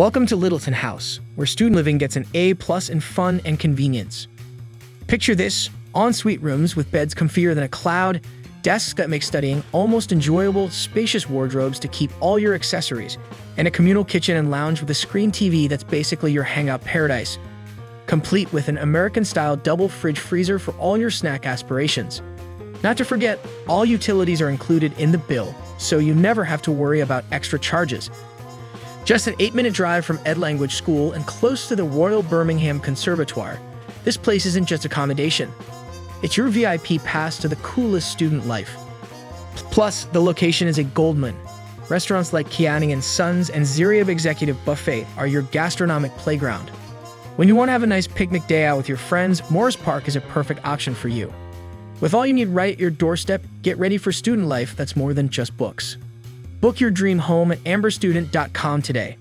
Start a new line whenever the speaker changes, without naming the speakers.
Welcome to Lyttleton House, where student living gets an A+ in fun and convenience. Picture this: ensuite rooms with beds comfier than a cloud, desks that make studying almost enjoyable, spacious wardrobes to keep all your accessories, and a communal kitchen and lounge with a screen TV that's basically your hangout paradise, complete with an American-style double fridge freezer for all your snack aspirations. Not to forget, all utilities are included in the bill, so you never have to worry about extra charges. Just an 8-minute drive from Ed Language School and close to the Royal Birmingham Conservatoire, this place isn't just accommodation. It's your VIP pass to the coolest student life. Plus, the location is a goldmine. Restaurants like Kiani & Sons and Ziriab Executive Buffet are your gastronomic playground. When you want to have a nice picnic day out with your friends, Morris Park is a perfect option for you. With all you need right at your doorstep, get ready for student life that's more than just books. Book your dream home at amberstudent.com today.